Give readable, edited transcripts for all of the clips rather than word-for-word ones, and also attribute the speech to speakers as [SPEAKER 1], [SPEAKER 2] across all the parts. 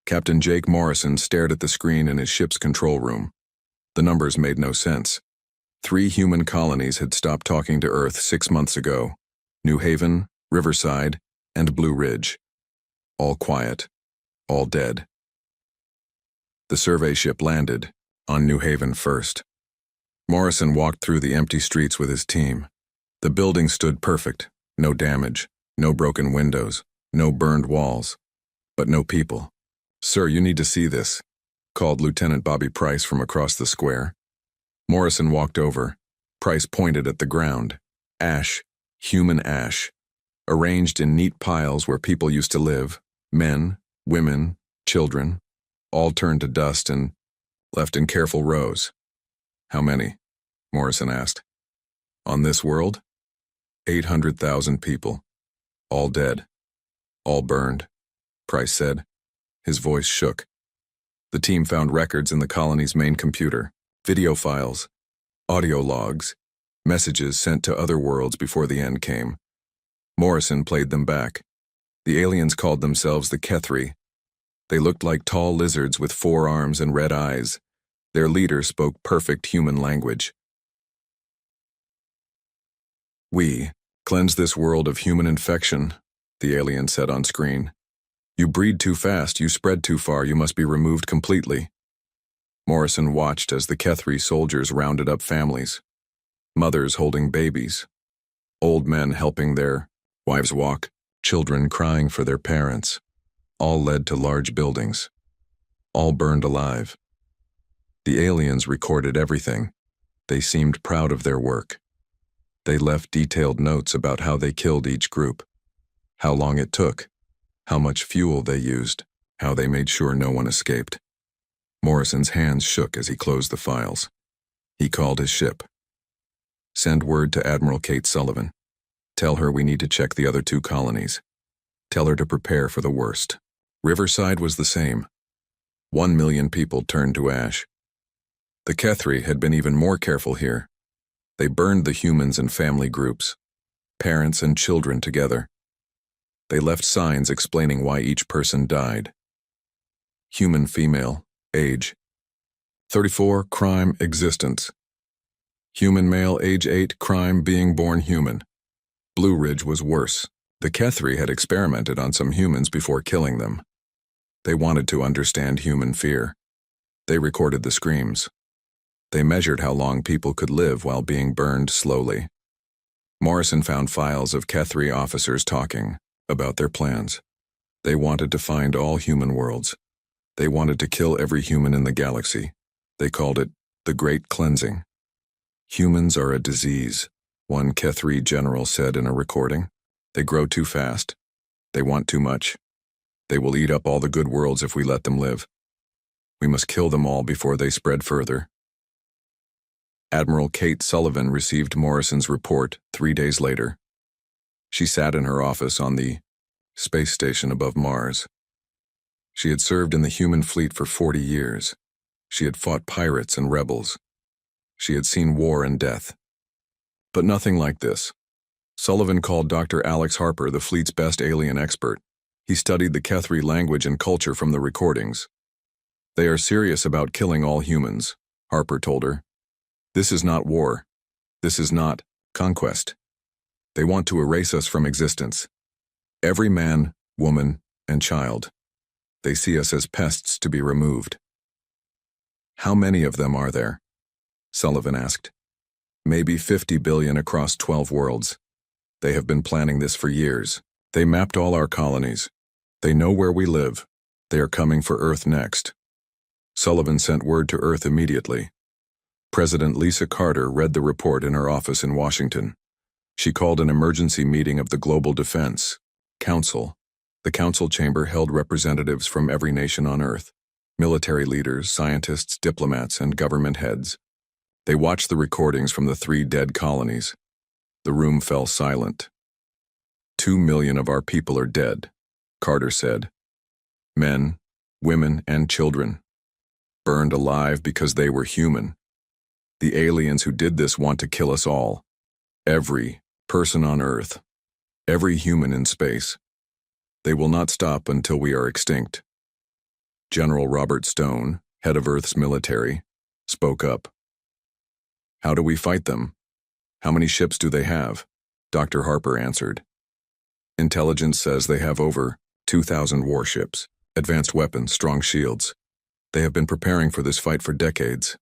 [SPEAKER 1] Captain Jake Morrison stared at the screen in his ship's control room. The numbers made no sense. 3 human colonies had stopped talking to Earth 6 months ago. New Haven, Riverside, and Blue Ridge. All quiet. All dead. The survey ship landed, on New Haven first. Morrison walked through the empty streets with his team. The building stood perfect. No damage, no broken windows, no burned walls. But no people. "Sir, you need to see this," called Lieutenant Bobby Price from across the square. Morrison walked over. Price pointed at the ground. Ash, human ash, arranged in neat piles where people used to live. Men, women, children, all turned to dust and left in careful rows. "How many?" Morrison asked. "On this world? 800,000 people. All dead. All burned," Price said. His voice shook. The team found records in the colony's main computer, video files, audio logs, messages sent to other worlds before the end came. Morrison played them back. The aliens called themselves the Kethri. They looked like tall lizards with 4 arms and red eyes. Their leader spoke perfect human language. "We cleanse this world of human infection," the alien said on screen. "You breed too fast, you spread too far, you must be removed completely." Morrison watched as the Kethri soldiers rounded up families. Mothers holding babies. Old men helping their wives walk. Children crying for their parents. All led to large buildings. All burned alive. The aliens recorded everything. They seemed proud of their work. They left detailed notes about how they killed each group. How long it took. How much fuel they used, how they made sure no one escaped. Morrison's hands shook as he closed the files. He called his ship. "Send word to Admiral Kate Sullivan. Tell her we need to check the other 2 colonies. Tell her to prepare for the worst." Riverside was the same. 1 million people turned to ash. The Kethri had been even more careful here. They burned the humans in family groups, parents and children together. They left signs explaining why each person died. Human female, age 34, crime, existence. Human male, age 8, crime, being born human. Blue Ridge was worse. The Kethri had experimented on some humans before killing them. They wanted to understand human fear. They recorded the screams. They measured how long people could live while being burned slowly. Morrison found files of Kethri officers talking about their plans. They wanted to find all human worlds. They wanted to kill every human in the galaxy. They called it the Great Cleansing. "Humans are a disease," one Kethri general said in a recording. "They grow too fast. They want too much. They will eat up all the good worlds if we let them live. We must kill them all before they spread further." Admiral Kate Sullivan received Morrison's report 3 days later. She sat in her office on the space station above Mars. She had served in the human fleet for 40 years. She had fought pirates and rebels. She had seen war and death. But nothing like this. Sullivan called Dr. Alex Harper the fleet's best alien expert. He studied the Kethri language and culture from the recordings. "They are serious about killing all humans," Harper told her. "This is not war. This is not conquest. They want to erase us from existence. Every man, woman, and child. They see us as pests to be removed." "How many of them are there?" Sullivan asked. "Maybe 50 billion across 12 worlds. They have been planning this for years. They mapped all our colonies. They know where we live. They are coming for Earth next." Sullivan sent word to Earth immediately. President Lisa Carter read the report in her office in Washington. She called an emergency meeting of the Global Defense Council. The council chamber held representatives from every nation on Earth, military leaders, scientists, diplomats, and government heads. They watched the recordings from the 3 dead colonies. The room fell silent. 2 million of our people are dead," Carter said. "Men, women, and children. Burned alive because they were human. The aliens who did this want to kill us all. Every person on Earth. Every human in space. They will not stop until we are extinct." General Robert Stone, head of Earth's military, spoke up. How do we fight them? How many ships do they have? Dr. Harper answered. Intelligence says they have over 2,000 warships, advanced weapons, strong shields. They have been preparing for this fight for decades.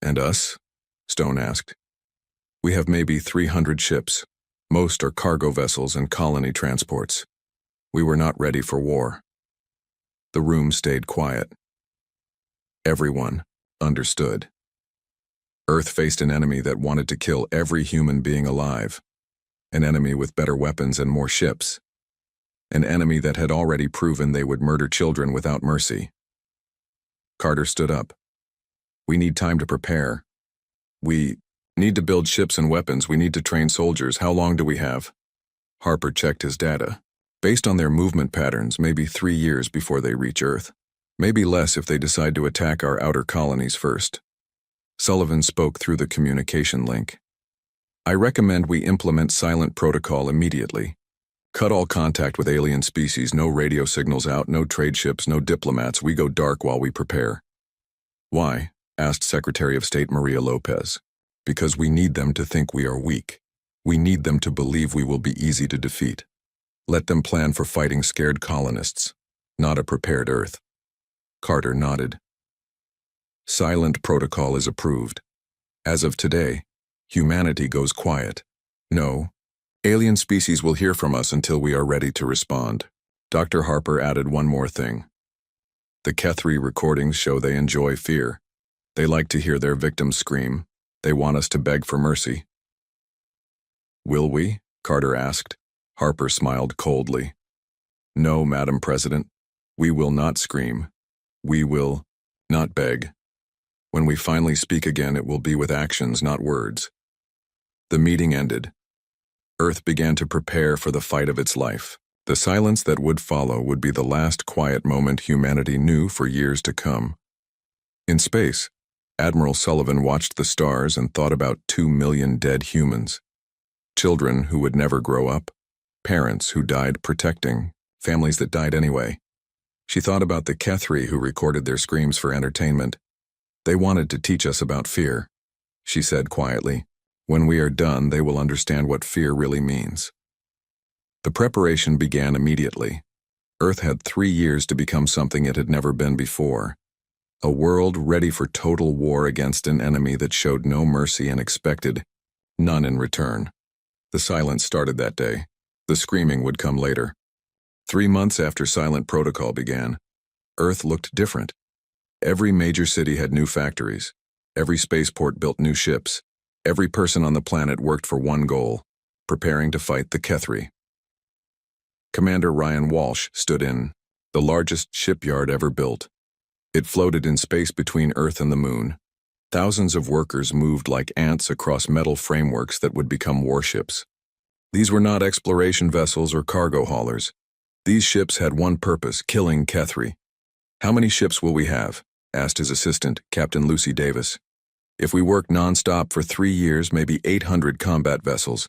[SPEAKER 1] And us? Stone asked. We have maybe 300 ships. Most are cargo vessels and colony transports. We were not ready for war. The room stayed quiet. Everyone understood. Earth faced an enemy that wanted to kill every human being alive. An enemy with better weapons and more ships. An enemy that had already proven they would murder children without mercy. Carter stood up. We need time to prepare. We need to build ships and weapons. We need to train soldiers. How long do we have? Harper checked his data. Based on their movement patterns, maybe 3 years before they reach Earth. Maybe less if they decide to attack our outer colonies first. Sullivan spoke through the communication link. I recommend we implement silent protocol immediately. Cut all contact with alien species, no radio signals out, no trade ships, no diplomats. We go dark while we prepare. Why? Asked Secretary of State Maria Lopez. Because we need them to think we are weak. We need them to believe we will be easy to defeat. Let them plan for fighting scared colonists, not a prepared Earth. Carter nodded. Silent protocol is approved. As of today, humanity goes quiet. No, alien species will hear from us until we are ready to respond. Dr. Harper added one more thing. The Kethri recordings show they enjoy fear. They like to hear their victims scream. They want us to beg for mercy. Will we? Carter asked. Harper smiled coldly. No, Madam President. We will not scream. We will not beg. When we finally speak again, it will be with actions, not words. The meeting ended. Earth began to prepare for the fight of its life. The silence that would follow would be the last quiet moment humanity knew for years to come. In space, Admiral Sullivan watched the stars and thought about 2 million dead humans. Children who would never grow up, parents who died protecting, families that died anyway. She thought about the Kethri who recorded their screams for entertainment. They wanted to teach us about fear, she said quietly. When we are done, they will understand what fear really means. The preparation began immediately. Earth had 3 years to become something it had never been before. A world ready for total war against an enemy that showed no mercy and expected none in return. The silence started that day. The screaming would come later. 3 months after silent protocol began, Earth looked different. Every major city had new factories. Every spaceport built new ships. Every person on the planet worked for one goal, preparing to fight the Kethri. Commander Ryan Walsh stood in the largest shipyard ever built. It floated in space between Earth and the Moon. Thousands of workers moved like ants across metal frameworks that would become warships. These were not exploration vessels or cargo haulers. These ships had one purpose, killing Kethri. How many ships will we have? Asked his assistant, Captain Lucy Davis. If we work non-stop for 3 years, maybe 800 combat vessels,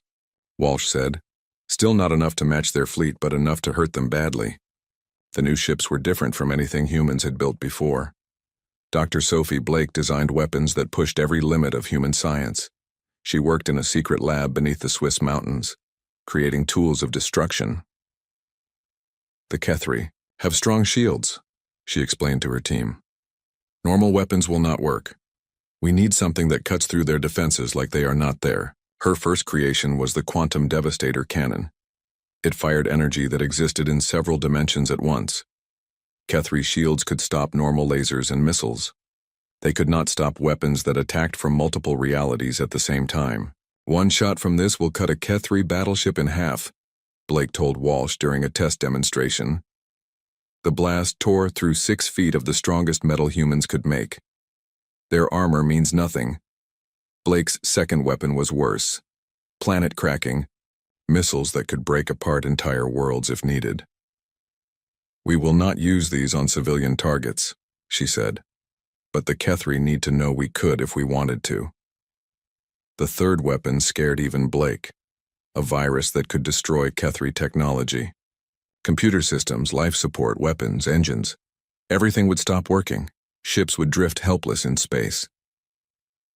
[SPEAKER 1] Walsh said. Still not enough to match their fleet, but enough to hurt them badly. The new ships were different from anything humans had built before. Dr. Sophie Blake designed weapons that pushed every limit of human science. She worked in a secret lab beneath the Swiss mountains, creating tools of destruction. The Kethri have strong shields, she explained to her team. Normal weapons will not work. We need something that cuts through their defenses like they are not there. Her first creation was the Quantum Devastator cannon. It fired energy that existed in several dimensions at once. Kethri shields could stop normal lasers and missiles. They could not stop weapons that attacked from multiple realities at the same time. One shot from this will cut a Kethri battleship in half, Blake told Walsh during a test demonstration. The blast tore through 6 feet of the strongest metal humans could make. Their armor means nothing. Blake's second weapon was worse. Planet-cracking, missiles that could break apart entire worlds if needed. We will not use these on civilian targets, she said. But the Kethri need to know we could if we wanted to. The third weapon scared even Blake. A virus that could destroy Kethri technology. Computer systems, life support, weapons, engines. Everything would stop working. Ships would drift helpless in space.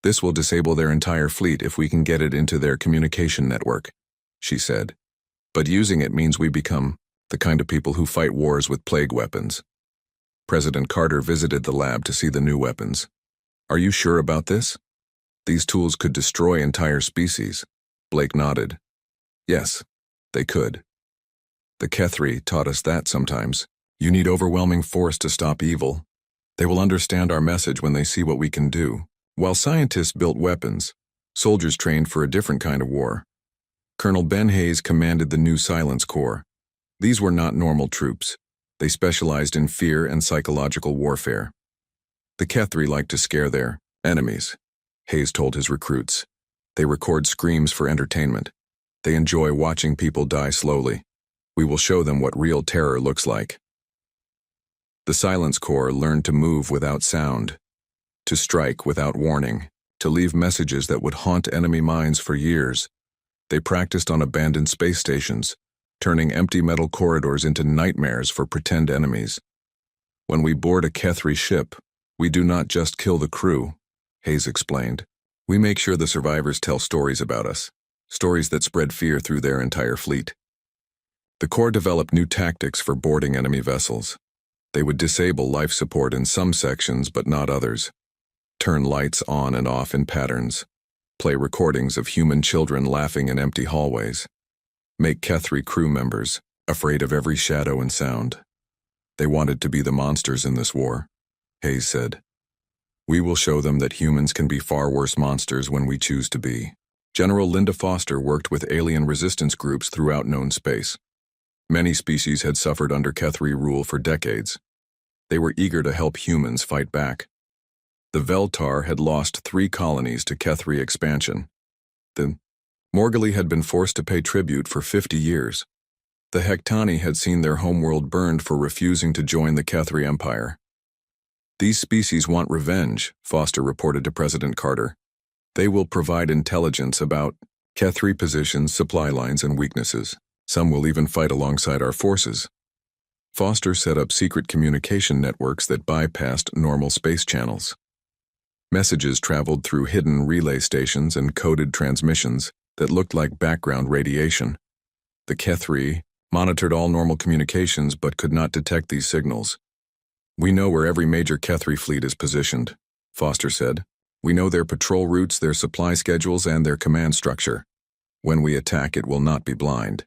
[SPEAKER 1] This will disable their entire fleet if we can get it into their communication network, she said. But using it means we become the kind of people who fight wars with plague weapons. President Carter visited the lab to see the new weapons. Are you sure about this? These tools could destroy entire species. Blake nodded. Yes, they could. The Kethri taught us that sometimes. You need overwhelming force to stop evil. They will understand our message when they see what we can do. While scientists built weapons, soldiers trained for a different kind of war. Colonel Ben Hayes commanded the new Silence Corps. These were not normal troops. They specialized in fear and psychological warfare. The Kethri liked to scare their enemies, Hayes told his recruits. They record screams for entertainment. They enjoy watching people die slowly. We will show them what real terror looks like. The Silence Corps learned to move without sound, to strike without warning, to leave messages that would haunt enemy minds for years. They practiced on abandoned space stations, turning empty metal corridors into nightmares for pretend enemies. When we board a Kethri ship, we do not just kill the crew, Hayes explained. We make sure the survivors tell stories about us, stories that spread fear through their entire fleet. The Corps developed new tactics for boarding enemy vessels. They would disable life support in some sections but not others, turn lights on and off in patterns, play recordings of human children laughing in empty hallways, make Kethri crew members afraid of every shadow and sound. They wanted to be the monsters in this war, Hayes said. We will show them that humans can be far worse monsters when we choose to be. General Linda Foster worked with alien resistance groups throughout known space. Many species had suffered under Kethri rule for decades. They were eager to help humans fight back. The Veltar had lost 3 colonies to Kethri expansion. The Morguli had been forced to pay tribute for 50 years. The Hektani had seen their homeworld burned for refusing to join the Kethri Empire. These species want revenge, Foster reported to President Carter. They will provide intelligence about Kethri positions, supply lines, and weaknesses. Some will even fight alongside our forces. Foster set up secret communication networks that bypassed normal space channels. Messages traveled through hidden relay stations and coded transmissions that looked like background radiation. The Kethri monitored all normal communications but could not detect these signals. We know where every major Kethri fleet is positioned, Foster said. We know their patrol routes, their supply schedules, and their command structure. When we attack, it will not be blind.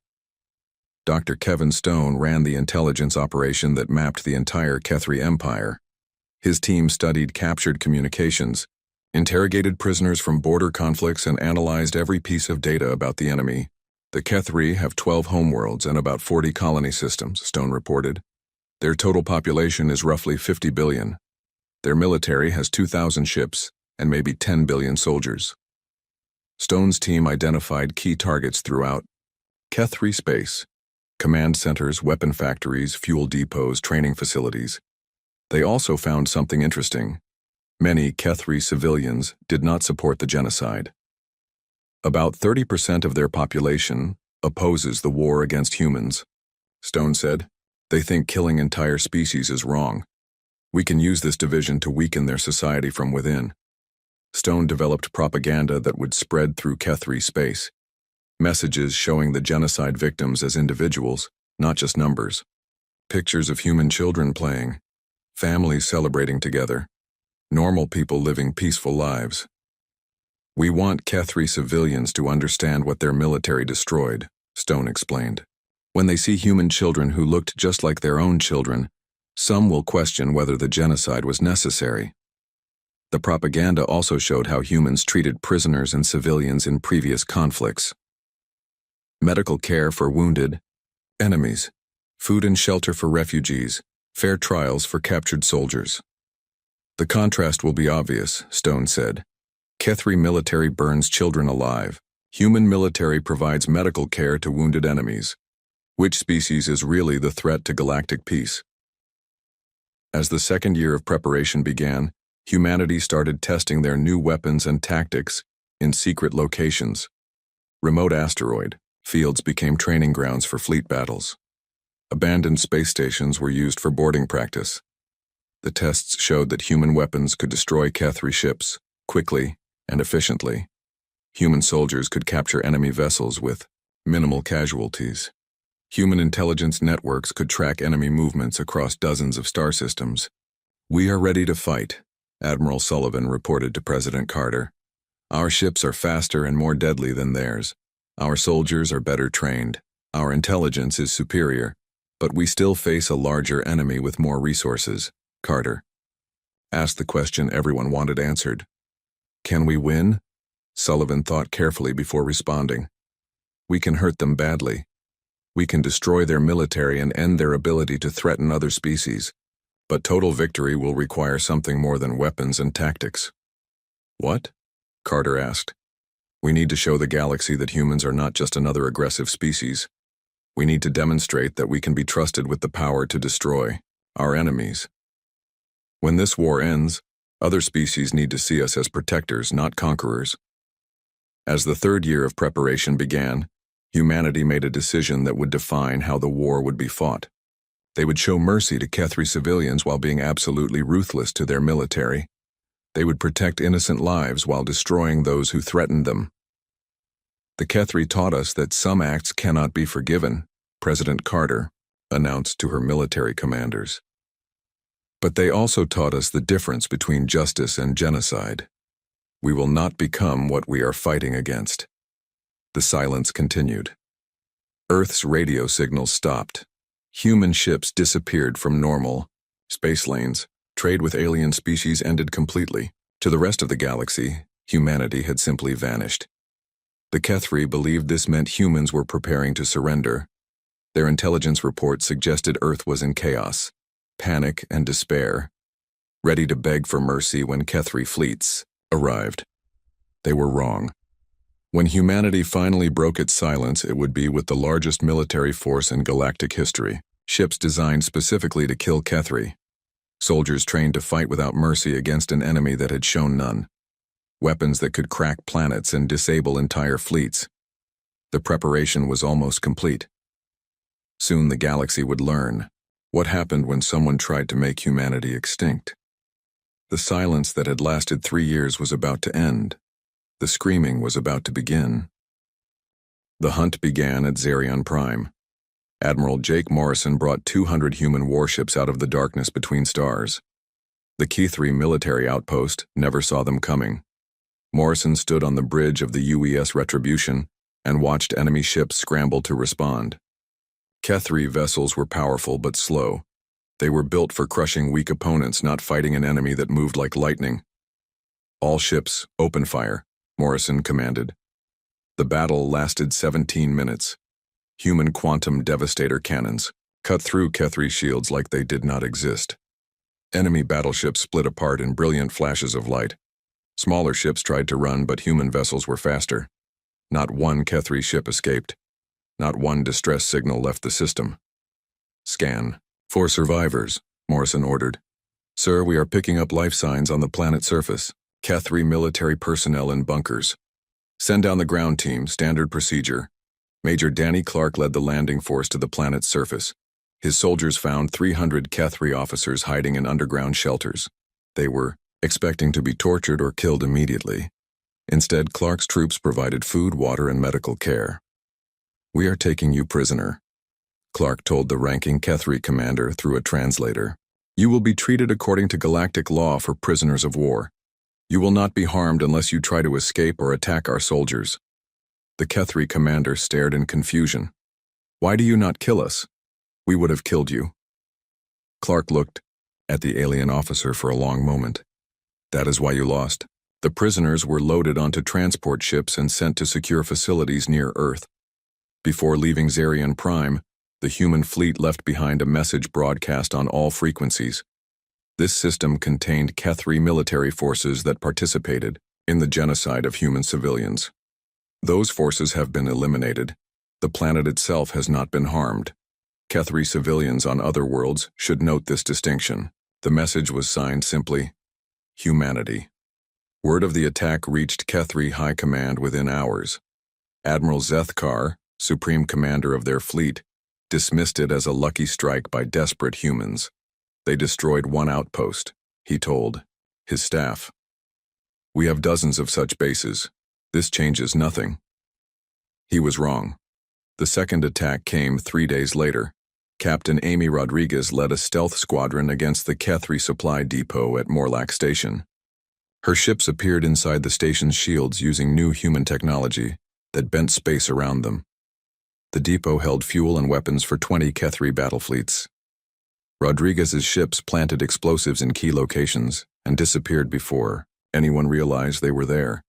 [SPEAKER 1] Dr. Kevin Stone ran the intelligence operation that mapped the entire Kethri Empire. His team studied captured communications, interrogated prisoners from border conflicts, and analyzed every piece of data about the enemy. The Kethri have 12 homeworlds and about 40 colony systems, Stone reported. Their total population is roughly 50 billion. Their military has 2,000 ships and maybe 10 billion soldiers. Stone's team identified key targets throughout Kethri space: command centers, weapon factories, fuel depots, training facilities. They also found something interesting. Many Kethri civilians did not support the genocide. About 30% of their population opposes the war against humans, Stone said. They think killing entire species is wrong. We can use this division to weaken their society from within. Stone developed propaganda that would spread through Kethri space. Messages showing the genocide victims as individuals, not just numbers. Pictures of human children playing, families celebrating together, normal people living peaceful lives. We want Kethri civilians to understand what their military destroyed, Stone explained. When they see human children who looked just like their own children, some will question whether the genocide was necessary. The propaganda also showed how humans treated prisoners and civilians in previous conflicts. Medical care for wounded enemies, food and shelter for refugees, fair trials for captured soldiers. The contrast will be obvious, Stone said. Kethri military burns children alive. Human military provides medical care to wounded enemies. Which species is really the threat to galactic peace? As the second year of preparation began, humanity started testing their new weapons and tactics in secret locations. Remote asteroid fields became training grounds for fleet battles. Abandoned space stations were used for boarding practice. The tests showed that human weapons could destroy Kethri ships, quickly and efficiently. Human soldiers could capture enemy vessels with minimal casualties. Human intelligence networks could track enemy movements across dozens of star systems. "We are ready to fight," Admiral Sullivan reported to President Carter. "Our ships are faster and more deadly than theirs. Our soldiers are better trained. Our intelligence is superior, but we still face a larger enemy with more resources." Carter asked the question everyone wanted answered. "Can we win?" Sullivan thought carefully before responding. "We can hurt them badly. We can destroy their military and end their ability to threaten other species. But total victory will require something more than weapons and tactics." "What?" Carter asked. "We need to show the galaxy that humans are not just another aggressive species. We need to demonstrate that we can be trusted with the power to destroy our enemies. When this war ends, other species need to see us as protectors, not conquerors." As the third year of preparation began, humanity made a decision that would define how the war would be fought. They would show mercy to Kethri civilians while being absolutely ruthless to their military. They would protect innocent lives while destroying those who threatened them. "The Kethri taught us that some acts cannot be forgiven," President Carter announced to her military commanders. "But they also taught us the difference between justice and genocide. We will not become what we are fighting against." The silence continued. Earth's radio signals stopped. Human ships disappeared from normal space lanes. Trade with alien species ended completely. To the rest of the galaxy, humanity had simply vanished. The Kethri believed this meant humans were preparing to surrender. Their intelligence report suggested Earth was in chaos, panic and despair, ready to beg for mercy when Kethri fleets arrived. They were wrong. When humanity finally broke its silence, it would be with the largest military force in galactic history. Ships designed specifically to kill Kethri. Soldiers trained to fight without mercy against an enemy that had shown none. Weapons that could crack planets and disable entire fleets. The preparation was almost complete. Soon the galaxy would learn what happened when someone tried to make humanity extinct. The silence that had lasted 3 years was about to end. The screaming was about to begin. The hunt began at Zerion Prime. Admiral Jake Morrison brought 200 human warships out of the darkness between stars. The Kethri military outpost never saw them coming. Morrison stood on the bridge of the UES Retribution and watched enemy ships scramble to respond. Kethri vessels were powerful but slow. They were built for crushing weak opponents, not fighting an enemy that moved like lightning. "All ships, open fire," Morrison commanded. The battle lasted 17 minutes. Human quantum devastator cannons cut through Kethri shields like they did not exist. Enemy battleships split apart in brilliant flashes of light. Smaller ships tried to run, but human vessels were faster. Not one Kethri ship escaped. Not one distress signal left the system. "Scan for survivors," Morrison ordered. "Sir, we are picking up life signs on the planet's surface. Kethri military personnel in bunkers. Send down the ground team, standard procedure." Major Danny Clark led the landing force to the planet's surface. His soldiers found 300 Kethri officers hiding in underground shelters. They were expecting to be tortured or killed immediately. Instead, Clark's troops provided food, water, and medical care. "We are taking you prisoner," Clark told the ranking Kethri commander through a translator. "You will be treated according to galactic law for prisoners of war. You will not be harmed unless you try to escape or attack our soldiers." The Kethri commander stared in confusion. "Why do you not kill us? We would have killed you." Clark looked at the alien officer for a long moment. "That is why you lost." The prisoners were loaded onto transport ships and sent to secure facilities near Earth. Before leaving Zerion Prime, the human fleet left behind a message broadcast on all frequencies. This system contained Kethri military forces that participated in the genocide of human civilians. Those forces have been eliminated. The planet itself has not been harmed. Kethri civilians on other worlds should note this distinction. The message was signed simply, "Humanity." Word of the attack reached Kethri High Command within hours. Admiral Zethkar, supreme commander of their fleet, dismissed it as a lucky strike by desperate humans. They destroyed one outpost, he told his staff. We have dozens of such bases. This changes nothing. He was wrong. The second attack came 3 days later. Captain Amy Rodriguez led a stealth squadron against the Kethri supply depot at Morlack Station. Her ships appeared inside the station's shields using new human technology that bent space around them. The depot held fuel and weapons for 20 Kethri battle fleets. Rodriguez's ships planted explosives in key locations and disappeared before anyone realized they were there.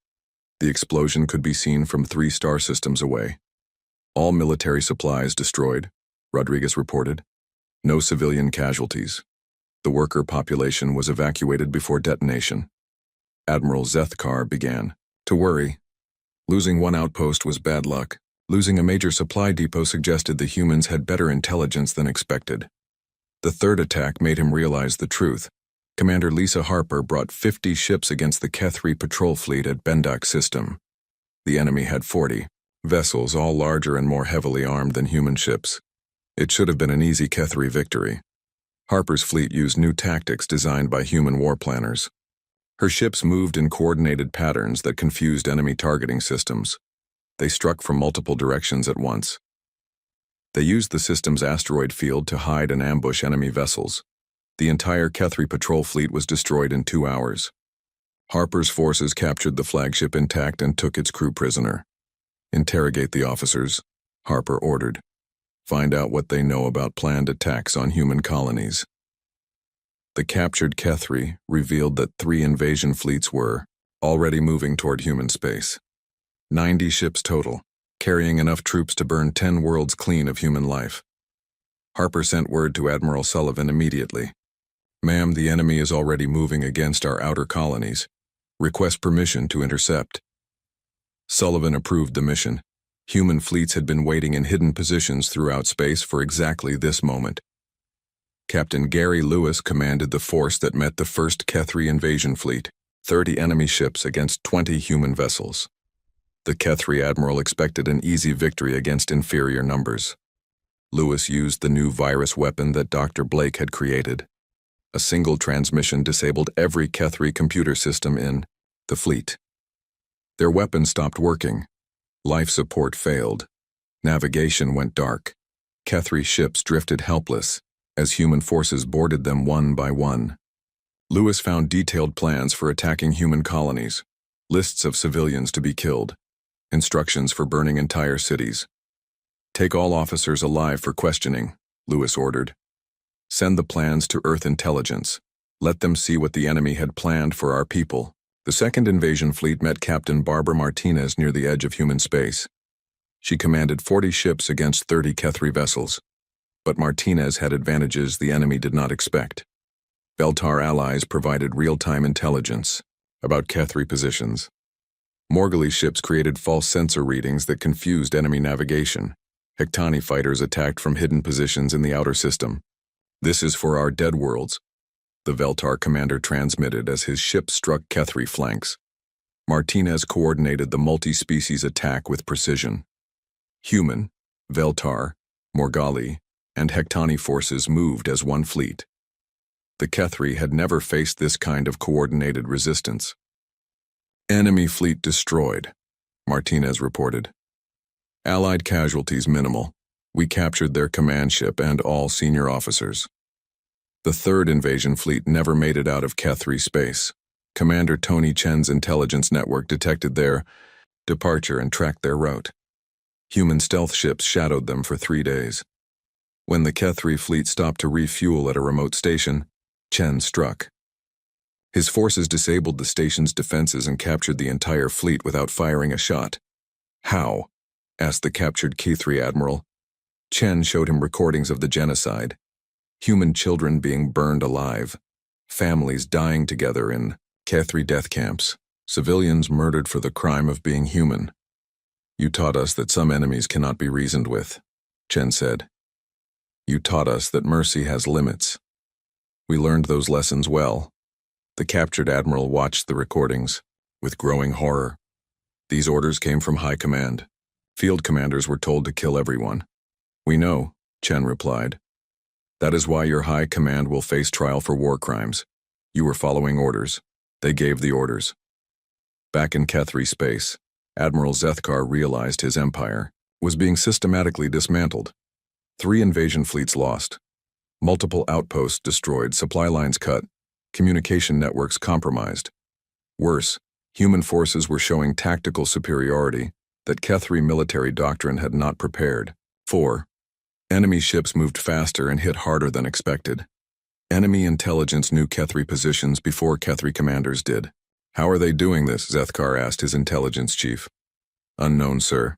[SPEAKER 1] The explosion could be seen from 3 star systems away. All military supplies destroyed, Rodriguez reported. No civilian casualties. The worker population was evacuated before detonation. Admiral Zethkar began to worry. Losing one outpost was bad luck. Losing a major supply depot suggested the humans had better intelligence than expected. The third attack made him realize the truth. Commander Lisa Harper brought 50 ships against the Kethri patrol fleet at Bendak System. The enemy had 40 vessels, all larger and more heavily armed than human ships. It should have been an easy Kethri victory. Harper's fleet used new tactics designed by human war planners. Her ships moved in coordinated patterns that confused enemy targeting systems. They struck from multiple directions at once. They used the system's asteroid field to hide and ambush enemy vessels. The entire Kethri patrol fleet was destroyed in 2 hours. Harper's forces captured the flagship intact and took its crew prisoner. Interrogate the officers, Harper ordered. Find out what they know about planned attacks on human colonies. The captured Kethri revealed that 3 invasion fleets were already moving toward human space. 90 ships total, carrying enough troops to burn 10 worlds clean of human life. Harper sent word to Admiral Sullivan immediately. Ma'am, the enemy is already moving against our outer colonies. Request permission to intercept. Sullivan approved the mission. Human fleets had been waiting in hidden positions throughout space for exactly this moment. Captain Gary Lewis commanded the force that met the first Kethri invasion fleet, 30 enemy ships against 20 human vessels. The Kethri admiral expected an easy victory against inferior numbers. Lewis used the new virus weapon that Dr. Blake had created. A single transmission disabled every Kethri computer system in the fleet. Their weapons stopped working. Life support failed. Navigation went dark. Kethri ships drifted helpless as human forces boarded them one by one. Lewis found detailed plans for attacking human colonies, lists of civilians to be killed, instructions for burning entire cities. Take all officers alive for questioning, Lewis ordered. Send the plans to Earth intelligence. Let them see what the enemy had planned for our people. The second invasion fleet met Captain Barbara Martinez near the edge of human space. She commanded 40 ships against 30 Kethri vessels. But Martinez had advantages the enemy did not expect. Beltar allies provided real-time intelligence about Kethri positions. Morguli ships created false sensor readings that confused enemy navigation. Hektani fighters attacked from hidden positions in the outer system. This is for our dead worlds, the Veltar commander transmitted as his ship struck Kethri flanks. Martinez coordinated the multi-species attack with precision. Human, Veltar, Morgali, and Hektani forces moved as one fleet. The Kethri had never faced this kind of coordinated resistance. Enemy fleet destroyed, Martinez reported. Allied casualties minimal. We captured their command ship and all senior officers. The third invasion fleet never made it out of Kethri space. Commander Tony Chen's intelligence network detected their departure and tracked their route. Human stealth ships shadowed them for 3 days. When the Kethri fleet stopped to refuel at a remote station, Chen struck. His forces disabled the station's defenses and captured the entire fleet without firing a shot. How? Asked the captured Kethri admiral. Chen showed him recordings of the genocide. Human children being burned alive. Families dying together in Kethri death camps. Civilians murdered for the crime of being human. You taught us that some enemies cannot be reasoned with, Chen said. You taught us that mercy has limits. We learned those lessons well. The captured admiral watched the recordings with growing horror. These orders came from high command. Field commanders were told to kill everyone. We know, Chen replied. That is why your high command will face trial for war crimes. You were following orders. They gave the orders. Back in Kethri space, Admiral Zethkar realized his empire was being systematically dismantled. 3 invasion fleets lost. Multiple outposts destroyed, supply lines cut, communication networks compromised. Worse, human forces were showing tactical superiority that Kethri military doctrine had not prepared. 4. Enemy ships moved faster and hit harder than expected. Enemy intelligence knew Kethri positions before Kethri commanders did. How are they doing this? Zethkar asked his intelligence chief. Unknown, sir.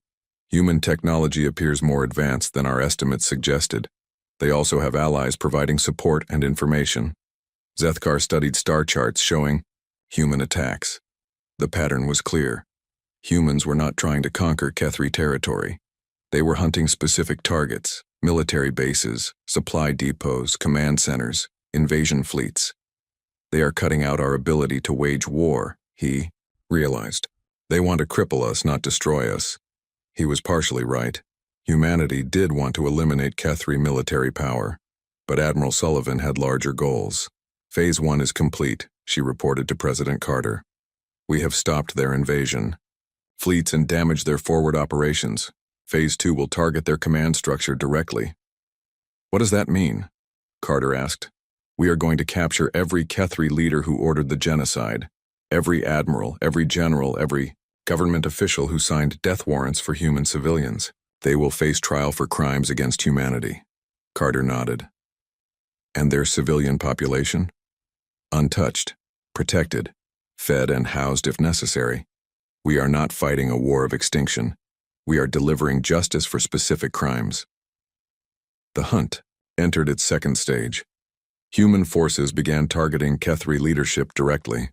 [SPEAKER 1] Human technology appears more advanced than our estimates suggested. They also have allies providing support and information. Zethkar studied star charts showing human attacks. The pattern was clear. Humans were not trying to conquer Kethri territory. They were hunting specific targets, military bases, supply depots, command centers, invasion fleets. They are cutting out our ability to wage war, he realized. They want to cripple us, not destroy us. He was partially right. Humanity did want to eliminate Kethri military power, but Admiral Sullivan had larger goals. Phase 1 is complete, she reported to President Carter. We have stopped their invasion. Fleets and damaged their forward operations. Phase 2 will target their command structure directly. What does that mean? Carter asked. We are going to capture every Kethri leader who ordered the genocide, every admiral, every general, every government official who signed death warrants for human civilians. They will face trial for crimes against humanity. Carter nodded. And their civilian population? Untouched, protected, fed and housed if necessary. We are not fighting a war of extinction. We are delivering justice for specific crimes. The hunt entered its second stage. Human forces began targeting Kethri leadership directly.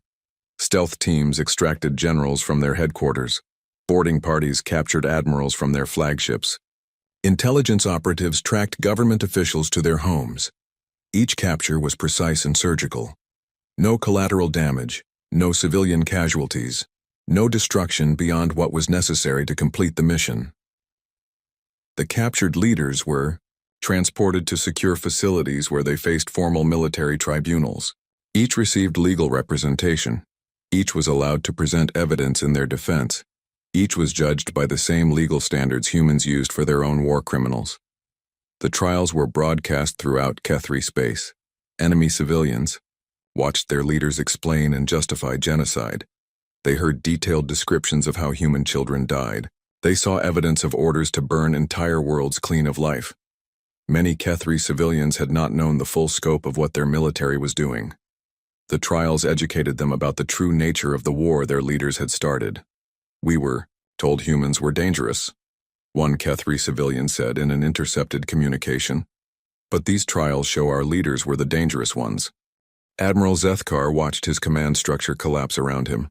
[SPEAKER 1] Stealth teams extracted generals from their headquarters. Boarding parties captured admirals from their flagships. Intelligence operatives tracked government officials to their homes. Each capture was precise and surgical. No collateral damage, no civilian casualties, no destruction beyond what was necessary to complete the mission. The captured leaders were transported to secure facilities where they faced formal military tribunals. Each received legal representation. Each was allowed to present evidence in their defense. Each was judged by the same legal standards humans used for their own war criminals. The trials were broadcast throughout Kethri space. Enemy civilians watched their leaders explain and justify genocide. They heard detailed descriptions of how human children died. They saw evidence of orders to burn entire worlds clean of life. Many Kethri civilians had not known the full scope of what their military was doing. The trials educated them about the true nature of the war their leaders had started. We were told humans were dangerous, one Kethri civilian said in an intercepted communication. But these trials show our leaders were the dangerous ones. Admiral Zethkar watched his command structure collapse around him.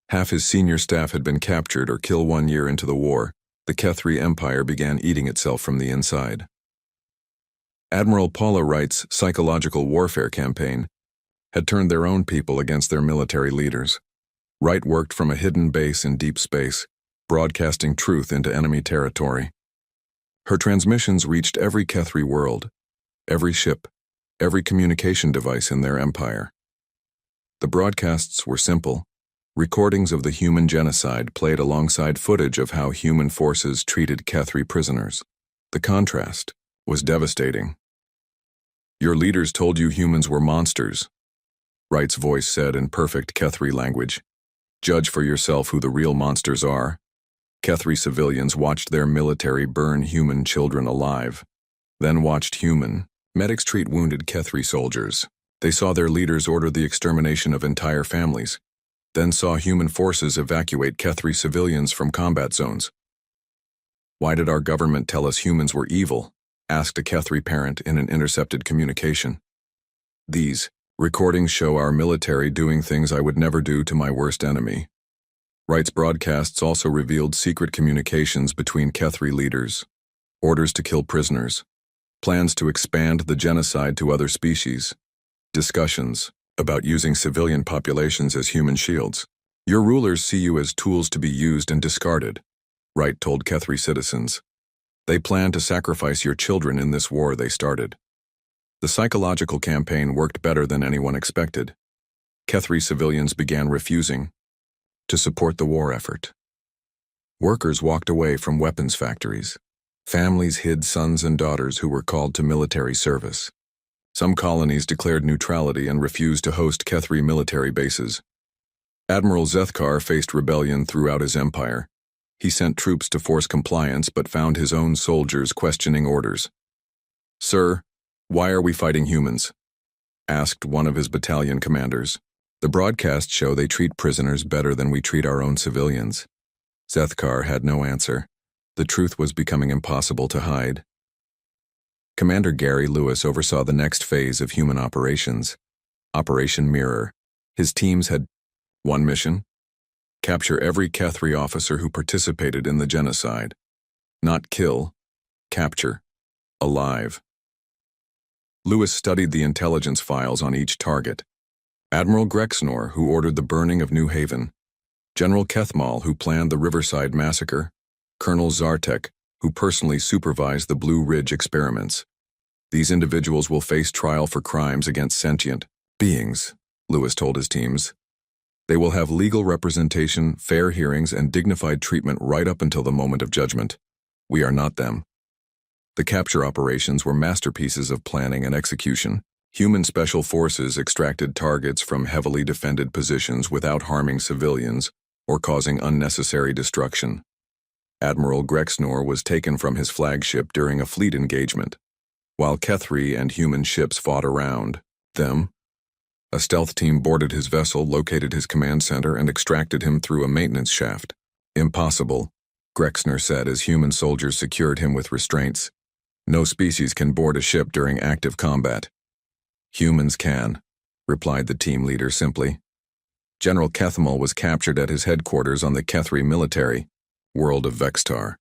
[SPEAKER 1] Half his senior staff had been captured or killed 1 year into the war. The Kethri Empire began eating itself from the inside. Admiral Paula Wright's psychological warfare campaign had turned their own people against their military leaders. Wright worked from a hidden base in deep space, broadcasting truth into enemy territory. Her transmissions reached every Kethri world, every ship, every communication device in their empire. The broadcasts were simple, recordings of the human genocide played alongside footage of how human forces treated Kethri prisoners. The contrast was devastating. Your leaders told you humans were monsters, Wright's voice said in perfect Kethri language. Judge for yourself who the real monsters are. Kethri civilians watched their military burn human children alive, then watched human medics treat wounded Kethri soldiers. They saw their leaders order the extermination of entire families, then saw human forces evacuate Kethri civilians from combat zones. Why did our government tell us humans were evil? Asked a Kethri parent in an intercepted communication. These recordings show our military doing things I would never do to my worst enemy. Wright's broadcasts also revealed secret communications between Kethri leaders, orders to kill prisoners, plans to expand the genocide to other species, discussions about using civilian populations as human shields. Your rulers see you as tools to be used and discarded, Wright told Kethri citizens. They plan to sacrifice your children in this war they started. The psychological campaign worked better than anyone expected. Kethri civilians began refusing to support the war effort. Workers walked away from weapons factories. Families hid sons and daughters who were called to military service. Some colonies declared neutrality and refused to host Kethri military bases. Admiral Zethkar faced rebellion throughout his empire. He sent troops to force compliance but found his own soldiers questioning orders. "Sir, why are we fighting humans?" asked one of his battalion commanders. "The broadcasts show they treat prisoners better than we treat our own civilians." Zethkar had no answer. The truth was becoming impossible to hide. Commander Gary Lewis oversaw the next phase of human operations, Operation Mirror. His teams had one mission: capture every Kethri officer who participated in the genocide. Not kill, capture, alive. Lewis studied the intelligence files on each target. Admiral Grexnor, who ordered the burning of New Haven; General Kethmal, who planned the Riverside Massacre; Colonel Zartek, who personally supervised the Blue Ridge experiments. These individuals will face trial for crimes against sentient beings, Lewis told his teams. They will have legal representation, fair hearings, and dignified treatment right up until the moment of judgment. We are not them. The capture operations were masterpieces of planning and execution. Human special forces extracted targets from heavily defended positions without harming civilians or causing unnecessary destruction. Admiral Grexnor was taken from his flagship during a fleet engagement. While Kethri and human ships fought around them, a stealth team boarded his vessel, located his command center, and extracted him through a maintenance shaft. "Impossible," Grexnor said as human soldiers secured him with restraints. "No species can board a ship during active combat." "Humans can," replied the team leader simply. General Kethmal was captured at his headquarters on the Kethri military world of Vextar.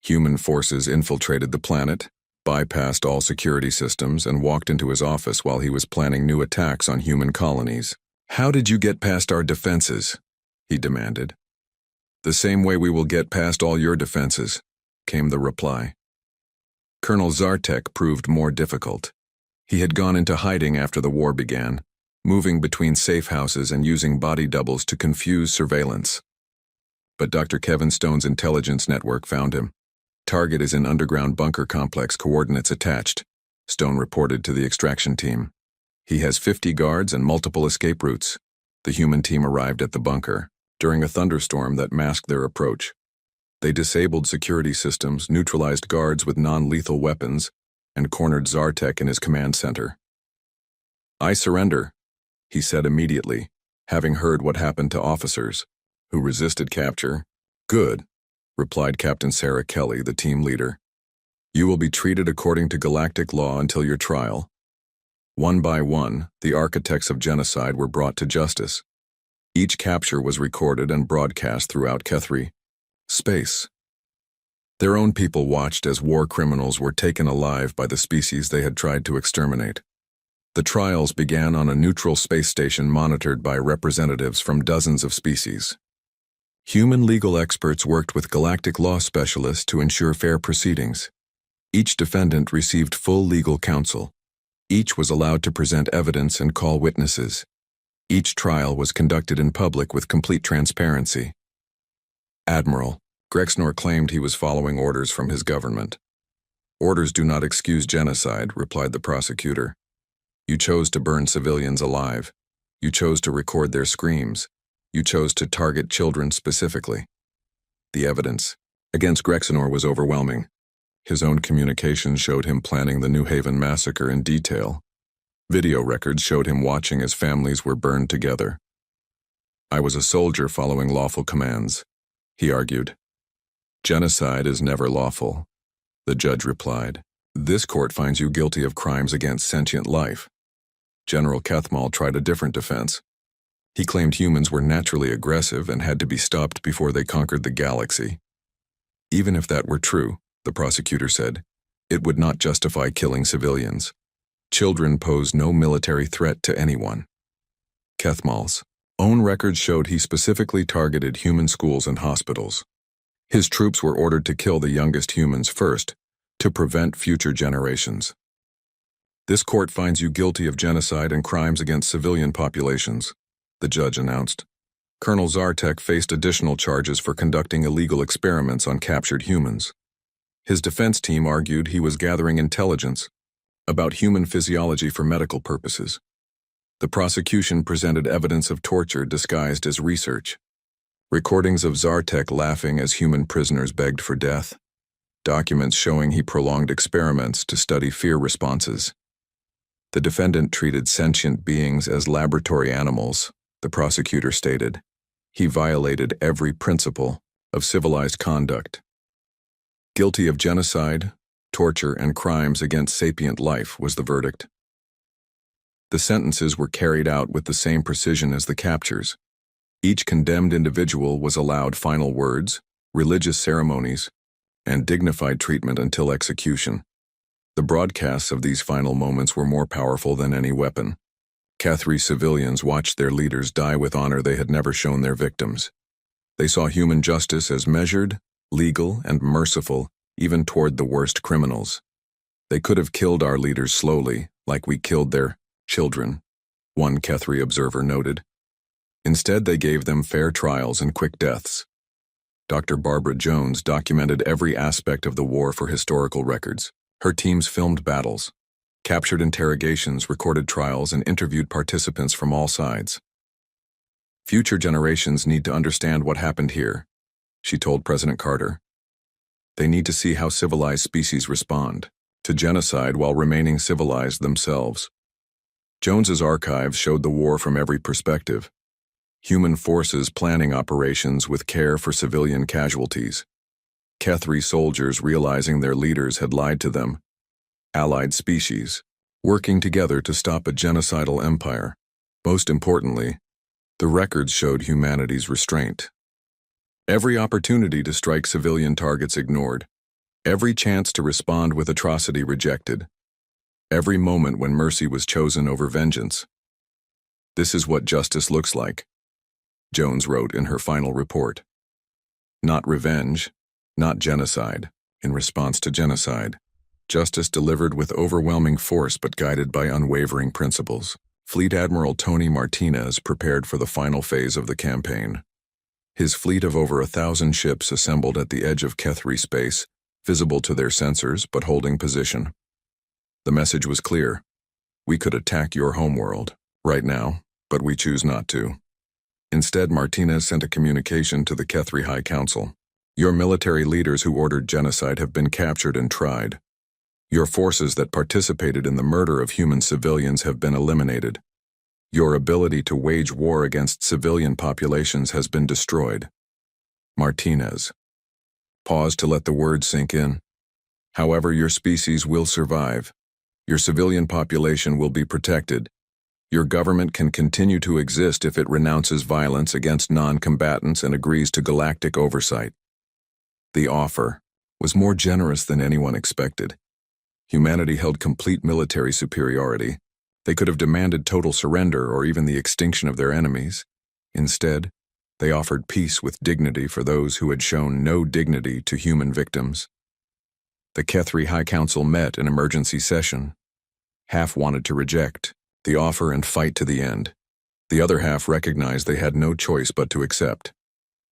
[SPEAKER 1] Human forces infiltrated the planet, bypassed all security systems, and walked into his office while he was planning new attacks on human colonies. "How did you get past our defenses?" he demanded. "The same way we will get past all your defenses," came the reply. Colonel Zartek proved more difficult. He had gone into hiding after the war began, moving between safe houses and using body doubles to confuse surveillance. But Dr. Kevin Stone's intelligence network found him. "Target is in underground bunker complex, coordinates attached," Stone reported to the extraction team. "He has 50 guards and multiple escape routes." The human team arrived at the bunker during a thunderstorm that masked their approach. They disabled security systems, neutralized guards with non-lethal weapons, and cornered Zartek in his command center. "I surrender," he said immediately, having heard what happened to officers who resisted capture. "Good," replied Captain Sarah Kelly, the team leader. "You will be treated according to galactic law until your trial." One by one, the architects of genocide were brought to justice. Each capture was recorded and broadcast throughout Kethri space. Their own people watched as war criminals were taken alive by the species they had tried to exterminate. The trials began on a neutral space station monitored by representatives from dozens of species. Human legal experts worked with galactic law specialists to ensure fair proceedings. Each defendant received full legal counsel. Each was allowed to present evidence and call witnesses. Each trial was conducted in public with complete transparency. Admiral Grexnor claimed he was following orders from his government. "Orders do not excuse genocide," replied the prosecutor. "You chose to burn civilians alive. You chose to record their screams. You chose to target children specifically." The evidence against Grexnor was overwhelming. His own communications showed him planning the New Haven massacre in detail. Video records showed him watching as families were burned together. "I was a soldier following lawful commands," he argued. "Genocide is never lawful," the judge replied. "This court finds you guilty of crimes against sentient life." General Kethmal tried a different defense. He claimed humans were naturally aggressive and had to be stopped before they conquered the galaxy. Even if that were true, the prosecutor said, it would not justify killing civilians. Children pose no military threat to anyone. Kethmal's own records showed he specifically targeted human schools and hospitals. His troops were ordered to kill the youngest humans first, to prevent future generations. This court finds you guilty of genocide and crimes against civilian populations, the judge announced. Colonel Zartek faced additional charges for conducting illegal experiments on captured humans. His defense team argued he was gathering intelligence about human physiology for medical purposes. The prosecution presented evidence of torture disguised as research. Recordings of Zartek laughing as human prisoners begged for death. Documents showing he prolonged experiments to study fear responses. The defendant treated sentient beings as laboratory animals, the prosecutor stated. He violated every principle of civilized conduct. Guilty of genocide, torture, and crimes against sapient life was the verdict. The sentences were carried out with the same precision as the captures. Each condemned individual was allowed final words, religious ceremonies, and dignified treatment until execution. The broadcasts of these final moments were more powerful than any weapon. Cathri civilians watched their leaders die with honor they had never shown their victims. They saw human justice as measured, legal, and merciful, even toward the worst criminals. They could have killed our leaders slowly, like we killed their children, one Cathri observer noted. Instead, they gave them fair trials and quick deaths. Dr. Barbara Jones documented every aspect of the war for historical records. Her teams filmed battles, captured interrogations, recorded trials, and interviewed participants from all sides. Future generations need to understand what happened here, she told President Carter. They need to see how civilized species respond to genocide while remaining civilized themselves. Jones's archives showed the war from every perspective. Human forces planning operations with care for civilian casualties. Cathri soldiers realizing their leaders had lied to them. Allied species, working together to stop a genocidal empire. Most importantly, the records showed humanity's restraint. Every opportunity to strike civilian targets ignored. Every chance to respond with atrocity rejected. Every moment when mercy was chosen over vengeance. This is what justice looks like, Jones wrote in her final report. Not revenge, not genocide, in response to genocide. Justice delivered with overwhelming force but guided by unwavering principles. Fleet Admiral Tony Martinez prepared for the final phase of the campaign. His fleet of over 1,000 ships assembled at the edge of Cathri space, visible to their sensors but holding position. The message was clear. We could attack your homeworld, right now, but we choose not to. Instead, Martinez sent a communication to the Cathri High Council. Your military leaders who ordered genocide have been captured and tried. Your forces that participated in the murder of human civilians have been eliminated. Your ability to wage war against civilian populations has been destroyed. Martinez. Pause to let the words sink in. However, your species will survive. Your civilian population will be protected. Your government can continue to exist if it renounces violence against non-combatants and agrees to galactic oversight. The offer was more generous than anyone expected. Humanity held complete military superiority. They could have demanded total surrender or even the extinction of their enemies. Instead, they offered peace with dignity for those who had shown no dignity to human victims. The Cathri High Council met in emergency session. Half wanted to reject the offer and fight to the end. The other half recognized they had no choice but to accept.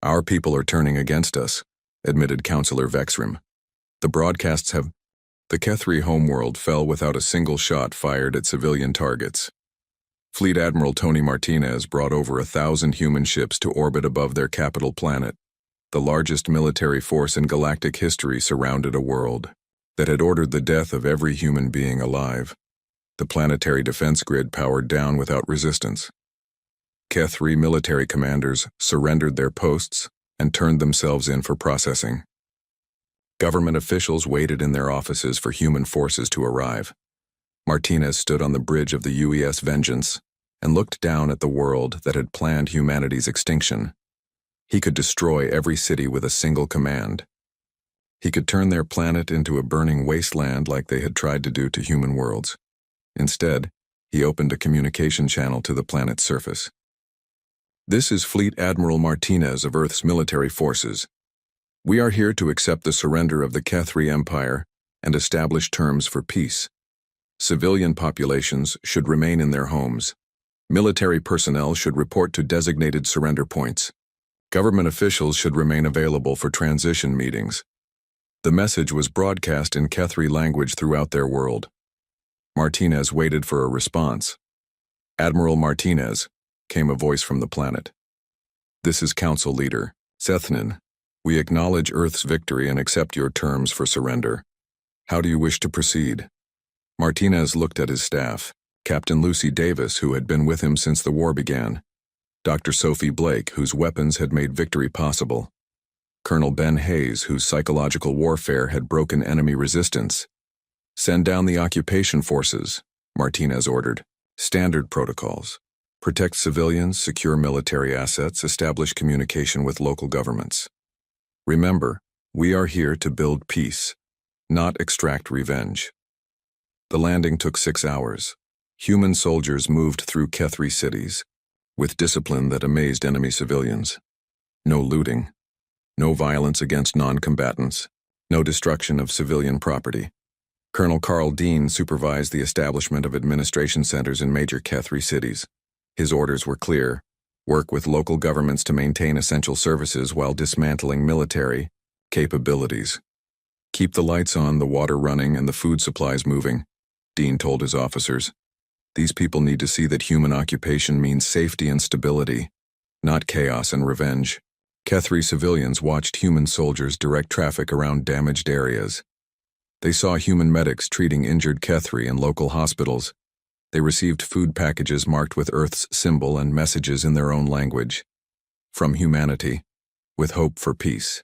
[SPEAKER 1] Our people are turning against us, admitted Councillor Vexrim. The broadcasts have The Cathri homeworld fell without a single shot fired at civilian targets. Fleet Admiral Tony Martinez brought over 1,000 human ships to orbit above their capital planet. The largest military force in galactic history surrounded a world that had ordered the death of every human being alive. The planetary defense grid powered down without resistance. Cathri military commanders surrendered their posts and turned themselves in for processing. Government officials waited in their offices for human forces to arrive. Martinez stood on the bridge of the UES Vengeance and looked down at the world that had planned humanity's extinction. He could destroy every city with a single command. He could turn their planet into a burning wasteland like they had tried to do to human worlds. Instead, he opened a communication channel to the planet's surface. This is Fleet Admiral Martinez of Earth's military forces. We are here to accept the surrender of the Cathri Empire and establish terms for peace. Civilian populations should remain in their homes. Military personnel should report to designated surrender points. Government officials should remain available for transition meetings. The message was broadcast in Kethri language throughout their world. Martinez waited for a response. "Admiral Martinez," came a voice from the planet. "This is Council Leader Sethnin. We acknowledge Earth's victory and accept your terms for surrender. How do you wish to proceed?" Martinez looked at his staff. Captain Lucy Davis, who had been with him since the war began. Dr. Sophie Blake, whose weapons had made victory possible. Colonel Ben Hayes, whose psychological warfare had broken enemy resistance. "Send down the occupation forces," Martinez ordered. "Standard protocols. Protect civilians, secure military assets, establish communication with local governments. Remember, we are here to build peace, not extract revenge." The landing took 6 hours. Human soldiers moved through Kethri cities, with discipline that amazed enemy civilians. No looting, no violence against non-combatants, no destruction of civilian property. Colonel Carl Dean supervised the establishment of administration centers in major Kethri cities. His orders were clear: work with local governments to maintain essential services while dismantling military capabilities. "Keep the lights on, the water running, and the food supplies moving," Dean told his officers. "These people need to see that human occupation means safety and stability, not chaos and revenge." Kethri civilians watched human soldiers direct traffic around damaged areas. They saw human medics treating injured Kethri in local hospitals. They received food packages marked with Earth's symbol and messages in their own language. From humanity, with hope for peace.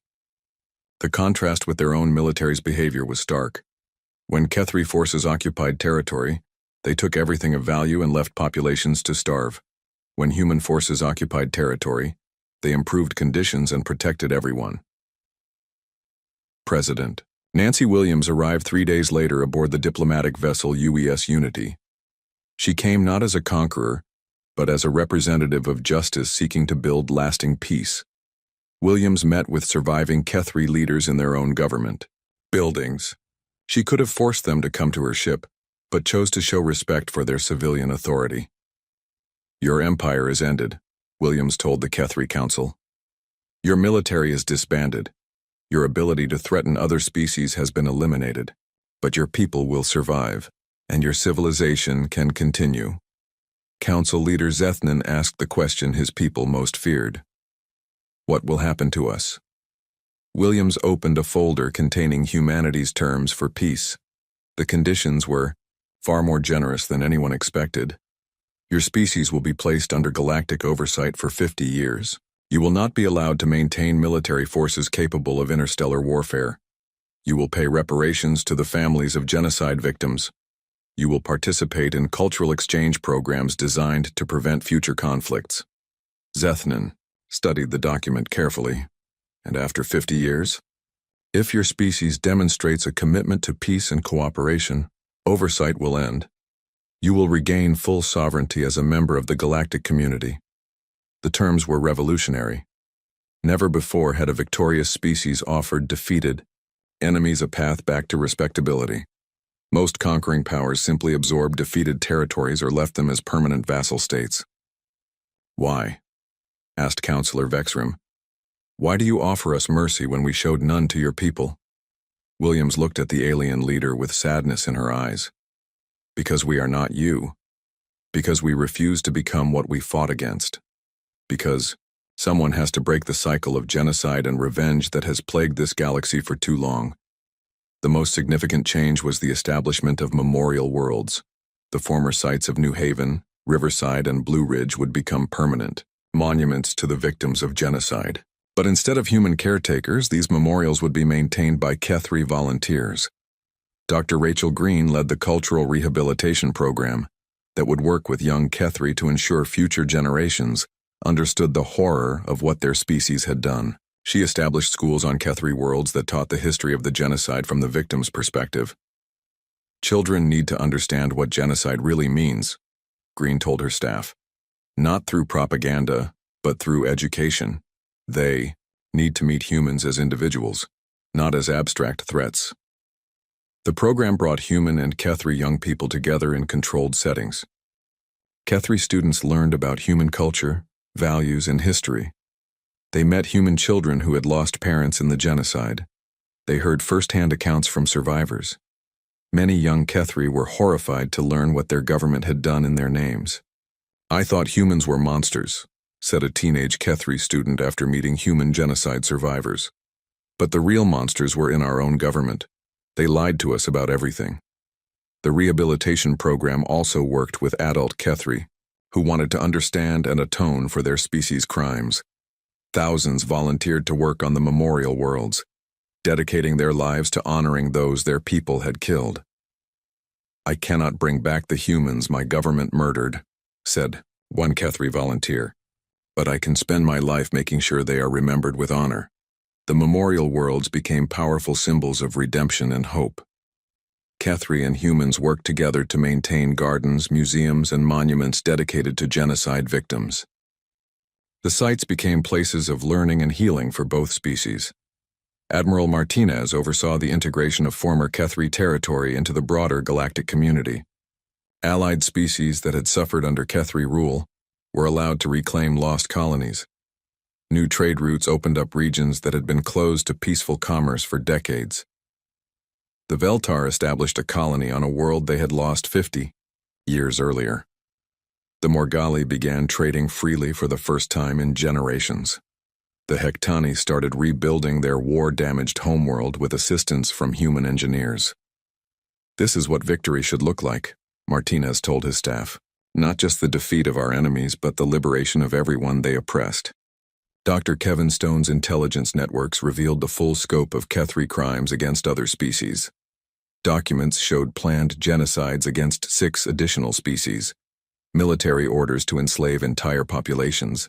[SPEAKER 1] The contrast with their own military's behavior was stark. When Kethri forces occupied territory, they took everything of value and left populations to starve. When human forces occupied territory, they improved conditions and protected everyone. President Nancy Williams arrived 3 days later aboard the diplomatic vessel UES Unity. She came not as a conqueror, but as a representative of justice seeking to build lasting peace. Williams met with surviving Kethri leaders in their own government buildings. She could have forced them to come to her ship, but chose to show respect for their civilian authority. "Your empire is ended," Williams told the Kethri Council. "Your military is disbanded. Your ability to threaten other species has been eliminated, but your people will survive, and your civilization can continue." Council leader Zethnin asked the question his people most feared. "What will happen to us?" Williams opened a folder containing humanity's terms for peace. The conditions were far more generous than anyone expected. "Your species will be placed under galactic oversight for 50 years. You will not be allowed to maintain military forces capable of interstellar warfare. You will pay reparations to the families of genocide victims. You will participate in cultural exchange programs designed to prevent future conflicts." Zethnin studied the document carefully. "And after 50 years? If your species demonstrates a commitment to peace and cooperation, oversight will end. You will regain full sovereignty as a member of the galactic community." The terms were revolutionary. Never before had a victorious species offered defeated enemies a path back to respectability. Most conquering powers simply absorbed defeated territories or left them as permanent vassal states. "Why?" asked Councillor Vexram. "Why do you offer us mercy when we showed none to your people?" Williams looked at the alien leader with sadness in her eyes. "Because we are not you. Because we refuse to become what we fought against. Because someone has to break the cycle of genocide and revenge that has plagued this galaxy for too long." The most significant change was the establishment of memorial worlds. The former sites of New Haven, Riverside, and Blue Ridge would become permanent monuments to the victims of genocide. But instead of human caretakers, these memorials would be maintained by Kethri volunteers. Dr. Rachel Green led the cultural rehabilitation program that would work with young Kethri to ensure future generations understood the horror of what their species had done. She established schools on Kethri worlds that taught the history of the genocide from the victim's perspective. "Children need to understand what genocide really means," Green told her staff. "Not through propaganda, but through education. They need to meet humans as individuals, not as abstract threats." The program brought human and Kethri young people together in controlled settings. Kethri students learned about human culture, values, and history. They met human children who had lost parents in the genocide. They heard first-hand accounts from survivors. Many young Kethri were horrified to learn what their government had done in their names. "I thought humans were monsters," said a teenage Kethri student after meeting human genocide survivors. "But the real monsters were in our own government. They lied to us about everything." The rehabilitation program also worked with adult Kethri, who wanted to understand and atone for their species' crimes. Thousands volunteered to work on the memorial worlds, dedicating their lives to honoring those their people had killed. "I cannot bring back the humans my government murdered," said one Kethri volunteer, "but I can spend my life making sure they are remembered with honor." The memorial worlds became powerful symbols of redemption and hope. Kethri and humans worked together to maintain gardens, museums, and monuments dedicated to genocide victims. The sites became places of learning and healing for both species. Admiral Martinez oversaw the integration of former Kethri territory into the broader galactic community. Allied species that had suffered under Kethri rule were allowed to reclaim lost colonies. New trade routes opened up regions that had been closed to peaceful commerce for decades. The Veltar established a colony on a world they had lost 50 years earlier. The Morgali began trading freely for the first time in generations. The Hektani started rebuilding their war-damaged homeworld with assistance from human engineers. "This is what victory should look like," Martinez told his staff. "Not just the defeat of our enemies, but the liberation of everyone they oppressed." Dr. Kevin Stone's intelligence networks revealed the full scope of Kethri crimes against other species. Documents showed planned genocides against 6 additional species, military orders to enslave entire populations,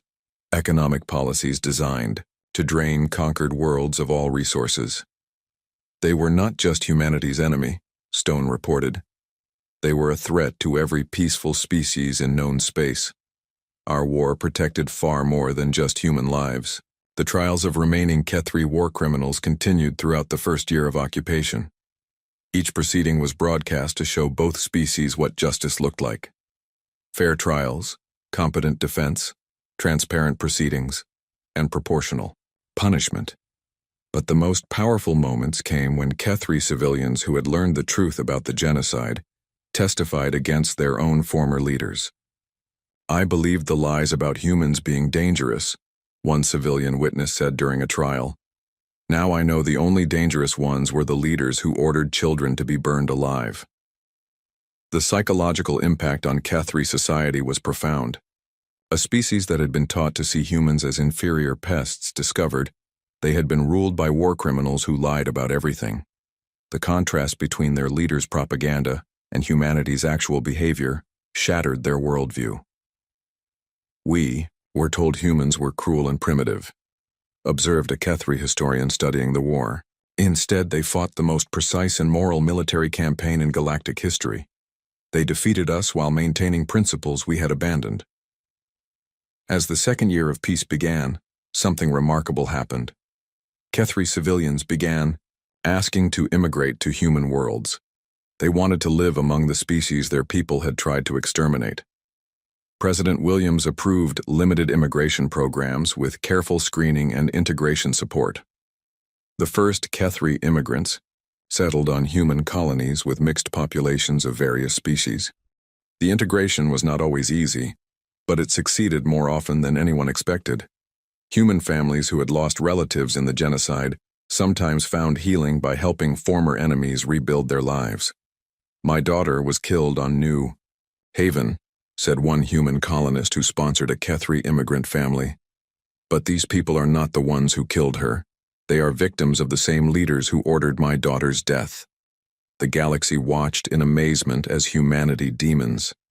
[SPEAKER 1] economic policies designed to drain conquered worlds of all resources. They were not just humanity's enemy, Stone reported. They were a threat to every peaceful species in known space. Our war protected far more than just human lives. The trials of remaining Kethri war criminals continued throughout the first year of occupation. Each proceeding was broadcast to show both species what justice looked like. Fair trials, competent defense, transparent proceedings, and proportional punishment. But the most powerful moments came when Kethri civilians who had learned the truth about the genocide testified against their own former leaders. "I believed the lies about humans being dangerous," one civilian witness said during a trial. "Now I know the only dangerous ones were the leaders who ordered children to be burned alive." The psychological impact on Kethri society was profound. A species that had been taught to see humans as inferior pests discovered they had been ruled by war criminals who lied about everything. The contrast between their leaders' propaganda and humanity's actual behavior shattered their worldview. "We were told humans were cruel and primitive," observed a Kethri historian studying the war. "Instead, they fought the most precise and moral military campaign in galactic history. They defeated us while maintaining principles we had abandoned." As the second year of peace began, something remarkable happened. Kethri civilians began asking to immigrate to human worlds. They wanted to live among the species their people had tried to exterminate. President Williams approved limited immigration programs with careful screening and integration support. The first Kethri immigrants settled on human colonies with mixed populations of various species. The integration was not always easy, but it succeeded more often than anyone expected. Human families who had lost relatives in the genocide sometimes found healing by helping former enemies rebuild their lives. "My daughter was killed on New Haven," said one human colonist who sponsored a Kethri immigrant family. "But these people are not the ones who killed her. They are victims of the same leaders who ordered my daughter's death." The galaxy watched in amazement as humanity demons